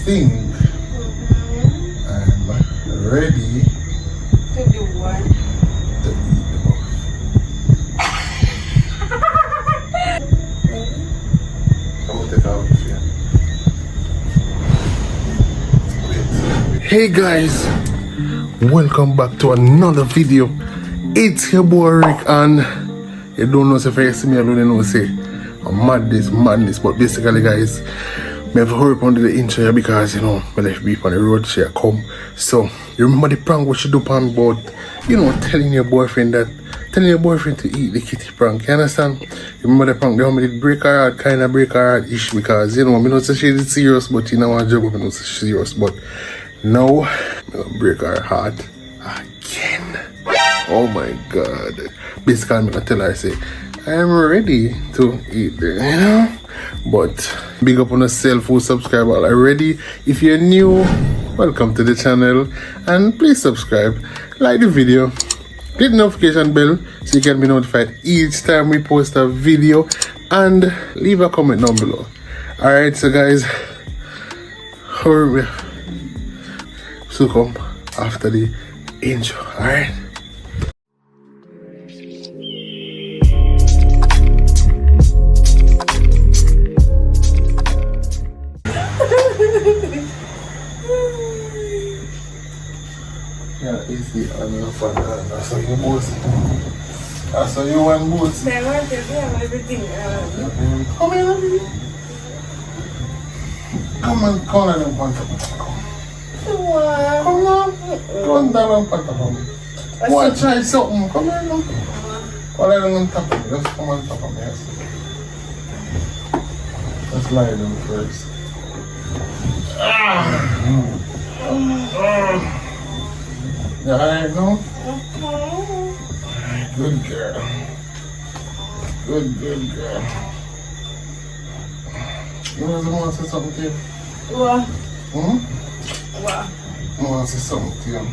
think I'm ready to do what? to eat the buff. I'm gonna take out the fear. Hey guys, welcome back to another video. It's your boy Rick, and you don't know if you see me alone, you know say I'm madness, but basically guys, me have to hurry up on the intro here because you know I left Bree on the road, she come. So you remember the prank what she do pan about, you know, telling your boyfriend to eat the kitty prank, you understand? You remember the prank, the homie did break her heart, kinda break her heart ish, because you know, I know say she's serious, but you know I joke, I know say she's serious, but now I'm gonna break her heart again. Oh my god. Basically I'm gonna tell her, I say, I'm ready to eat there, you know? But big up on yourself who subscribe already. If you're new, welcome to the channel, and please subscribe, like the video, hit the notification bell so you can be notified each time we post a video, and leave a comment down below. Alright, so guys, hurry, so come after the intro. Alright. Yeah, easy on your fan. That's how you boast. That's how you want boast. I want to have everything. Come here, baby. Come on, call them panta. Come on. Run down panta. Want to try something? Come here, no. Call them on top of me. Just come on top of me. Let's lie down first. Yeah, I know. Good girl. Good girl. You know, I want to say something to you. What? I What? want to say something to you.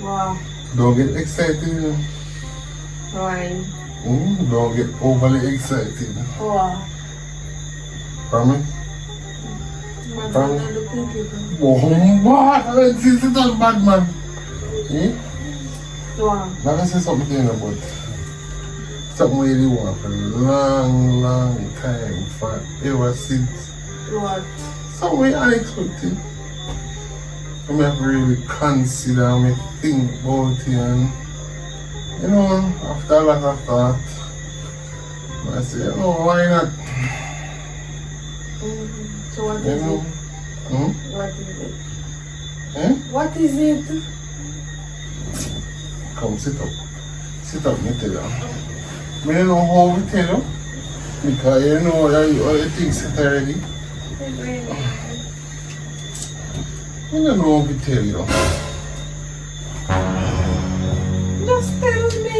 What? Don't get excited. Why? Don't get overly excited. What? Promise? Promise? Oh, what? This is not bad, man. What? Now I say something to you about something we really want for a long time, for ever since. What? Something unexpected. I have really consider, I think about it, and you know, after a lot of thought, I say, you know, why not? So what is it? What is it? What is it? Come sit up. Sit up, me tell you. I don't know how we tell you, because you know all the things set already. I don't know how we tell you. Just tell me.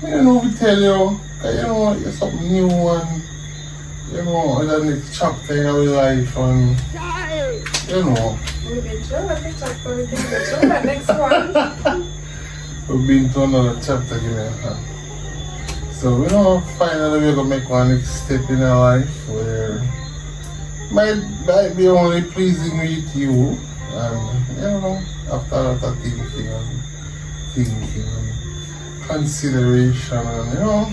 I don't know how we tell you, because you know it's something new, and you know, the next chapter in our life, and you know. We've been through the chapter, we've been through the next one. We've been to another chapter again. So we know finally we're gonna make one next step in our life where might be only pleasing with you, and you know, after a lot of thinking and consideration, and you know.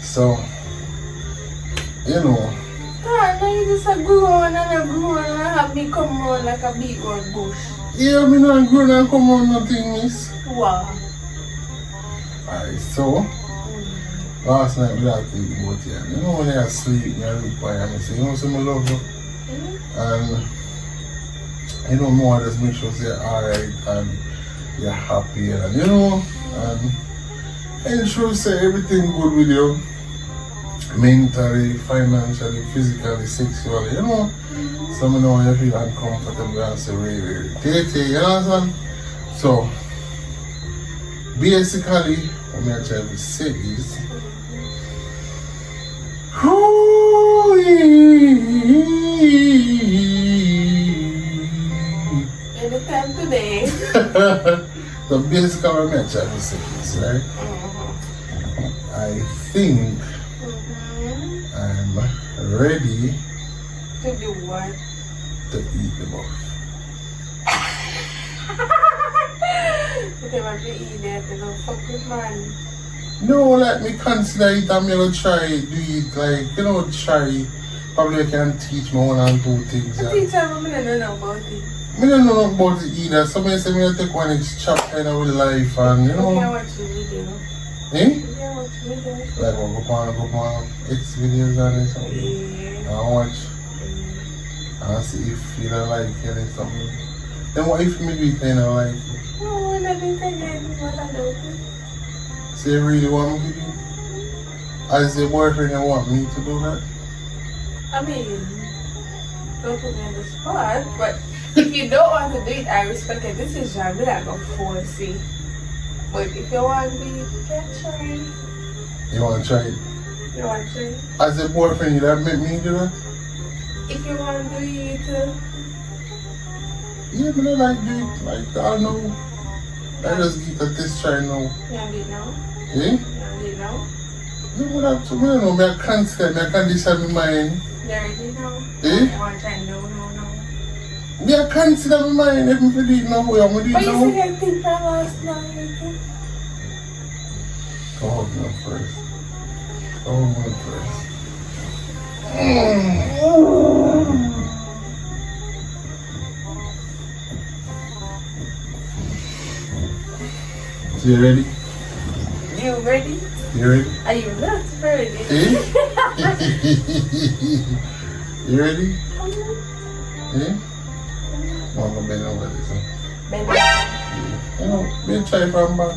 So you know. Now you just grow on and have become more like a big old bush. Yeah, I not grown and come on nothing, miss. Wow. Alright, so last night we had to think about it. You know when you're asleep, you're look by and you say, you know some love you? And you know more just make sure you're alright and you're happy, and you know, and ensure say everything good with you. Mentally, financially, physically, sexually, you know. Some of them you feel uncomfortable and say really irritating, you understand? So basically what I'm trying to say is anytime today. so basically what I'm trying to say is, right? I think I'm ready To do what? to eat the buff. If they want to eat that, they don't fuck with man. No, like me consider it and me go try do it like, you know, try. Probably I can teach me one and two things. I think some women don't know about it. Me don't know about it either. Somebody say me take one each chapter in our life and you know. You can watch the video. Eh? You can watch the video. Like we'll go on X videos and something. Yeah. And watch. And see if you don't like it or something. Then what if me do it and I like it? No, I don't think I what I do. So you really want me to do it? As your boyfriend you want me to do that? I mean, don't put me on the spot, but if you don't want to do it, I respect your decision. I'm not going to force it. But if you want to, you can try. You want to try it? You want to try? As a boyfriend, you that make me do that? If you want to do it, Yeah, but I like do it. Like, I don't know. I just get a test try now. you want to do it now? Eh? You want to do it now? You would have to, I don't know, I can't say, I can't decide my mind. You already know? Eh? You want to try? No. I can't consider my mind if I do it now. I'm going to do But it you now. said I think from last night. Come on now first. Come on first. So you ready? You ready? You ready? Are you not ready? Eh? You ready? Eh? I'm going to bend over this one. Baby. You know, bend try from back.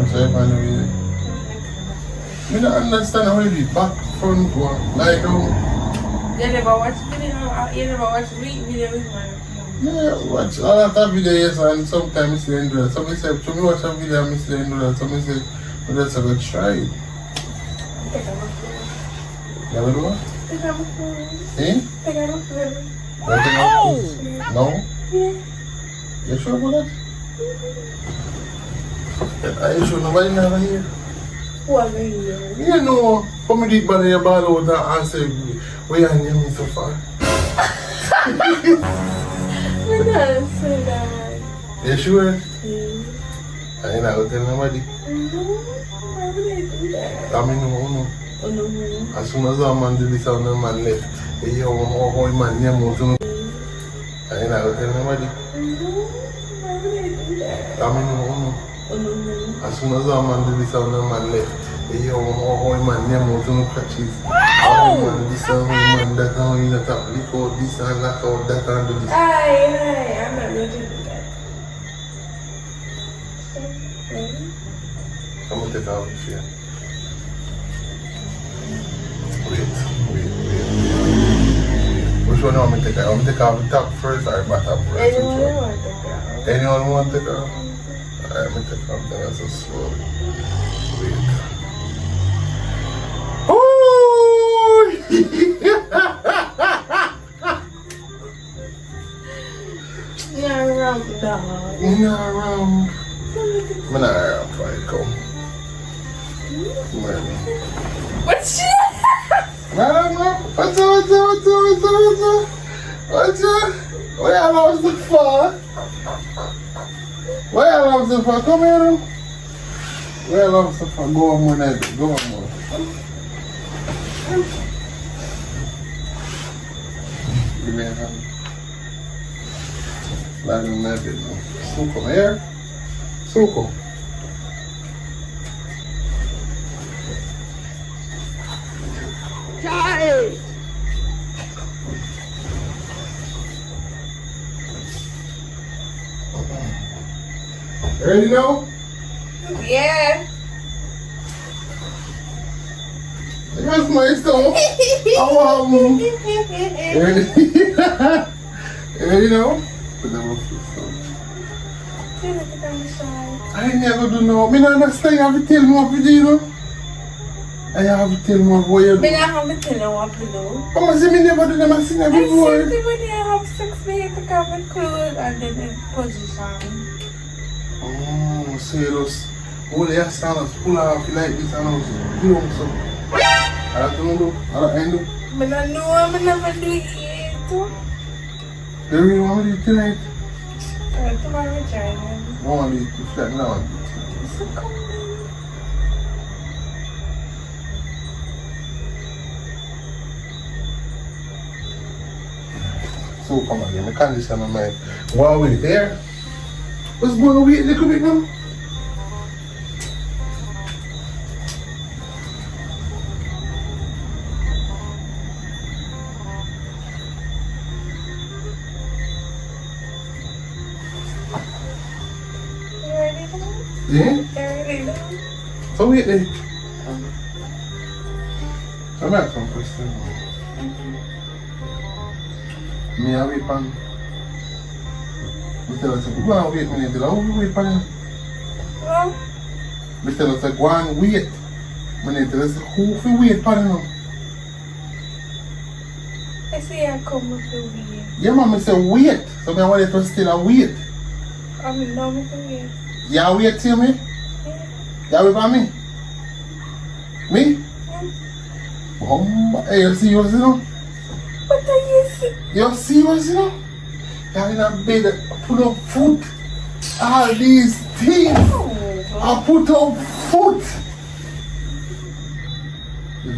Try from the way. I don't understand how you be back, front, one. Like, You never watch video? You never watch video with my yeah, watch a lot of videos and sometimes I do that. Somebody say, to me watch a video and I do that. Somebody say, well, let's have a try it. Take a look. You ever do what? Take a look. Eh? Take a look. No? Yeah. You sure about that? Are you sure nobody never here? What are you? You know, come and do it by your ball out and say, where are you so far? I don't say that. You sure? Yeah. I ain't not going to tell nobody. No, why would I do that? I mean, no. Oh, no. As soon as a man do this and the man left, they hear how a man name out to know. I ain't not going to tell nobody. No, why would I do that? I mean, no. Oh, no. As soon as a man do this and the man left, they hear how a man name out to know catches. How man this and how man that and how you not have lick out this and knock out that and do this. Hi, I'm not going to do that. Ready? I'm going to take off the fear. Wait. Which one do you want me to take off? I'm going to take off the top first or bottom first? Anyone want to take out? Anyone want to take off? Alright, I'm going to take off then so slowly. Wait. Oh! Yeah, wrong dog. Not wrong. I'm not around for it, come. What's shit? I don't know. What's up? Where y'all lost the fuck? Where y'all lost the fuck? Come here, them. Where y'all lost the fuck? Go on more night. Go on more. Give me a hand. Slide in that bit now. Suko, here. Suko. Child! Ready now? Yeah. That's my stuff. Ready? Ready now? Put them up. I never do know. I don't understand. You have to tell me what to do, you know? I have to tell me what you do. I have to tell you what to do. Come on, see me never do them. I seen them before. I said when you have sex, you have to cover clothes and then in position. Oh, so you just hold your stand up, pull off, you like this and all. do so. I don't know. I know. I don't know. I'm never doing it. Do you really want to do it tonight? Tomorrow, China. I want to do it flat now. So come on. So come on, I can't just have my mind. While we're there, what's going on with a little bit now? You ready now? Yeah? You ready now? So wait then. I'm at some question. Me I wait pan. Me tell us go and wait me tell how we wait pan. Well, Me tell us go and wait. Me tell us who fi wait pan now. I see I come with the way. Yeah man, me say wait. So me want it to still a wait. I'm in love with the way. Yeah wait till me? Yeah. Yeah wait for me? Me? Hey, you serious you know? What are you saying? You're serious you know? You're in a bed, put up foot. All these things. I put up foot.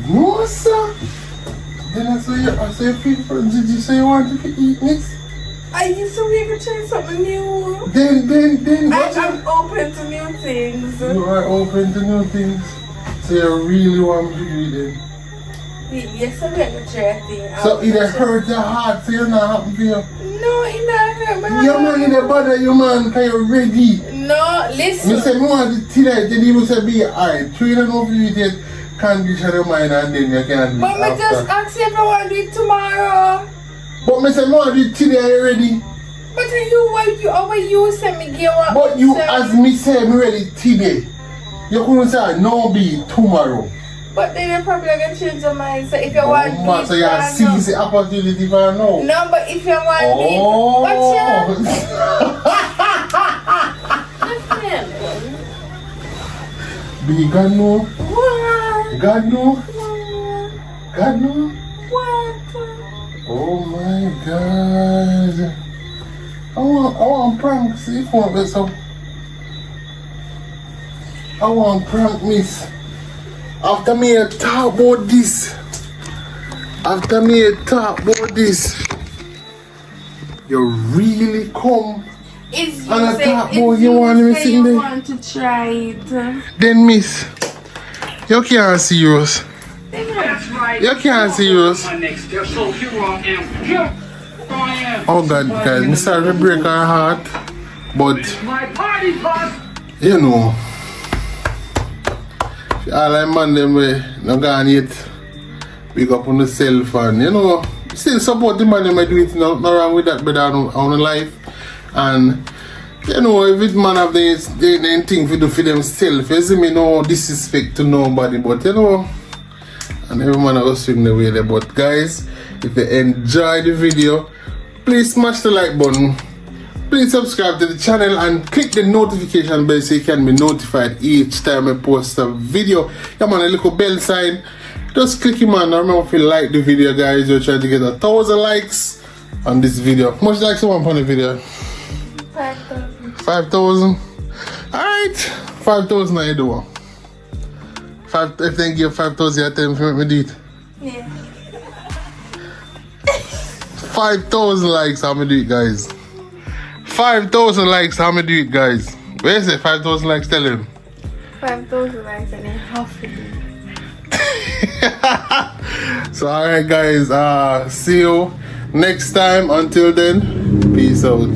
No sir. Then I say you feel for did you say you want to eat this? I used to we could try something new. Then I'm open to new things. you are open to new things. So you really want to eat it. Yes, I'm going to try a thing. So it hurt your heart, so you're not happy for you. No, it not hurt my Your man in the bother you man, cause you're ready. No, listen. Me say me want it tonight, then you say be alright. Three and over you take condition your mind and then you can do it But me after. just ask you if I want to do it tomorrow. But me say me want to do it today, are you ready? But you send me give up. But you as me say me ready today. You couldn't say no be tomorrow. But then you're probably going to change your mind. So if you want to do it So you have seize the opportunity for now. No, but if you want to do it, watch Be God know. What? God know. God know. What? Oh my God. I want prank. See if one so. I want prank miss. After me talk about this. You really come. It's And I you say, thought, it's boy, you you want me say sitting you there? want to try it. Then miss. You can't see yours. That's right. You can't see yours. My next step, so here I am. Here I am. Oh God, guys, I'm sorry to break our heart. But My party bus. you know, all I man them way not gone yet. Big up on the self and you know, still support the man them I do it, nothing wrong with that, but on the life. And you know, if it man have the thing to do for themselves, you see me no disrespect to nobody, but you know, and every man will swing the way there. But guys, if you enjoy the video, please smash the like button. Please subscribe to the channel and click the notification bell so you can be notified each time I post a video. Come on, a little bell sign. Just click it, man. Remember, if you like the video, guys, we're trying to get 1,000 likes on this video. How much likes you want on the video? 5,000. 5,000. Alright, 5,000 I do one. If they give 5,000, I tell them to do it. Yeah. 5,000 likes, I'm gonna do it, guys. 5,000 likes, I'm gonna do it, guys. Where is it? 5,000 likes, tell him. 5,000 likes and then half of it. So alright guys, see you next time. Until then, peace out.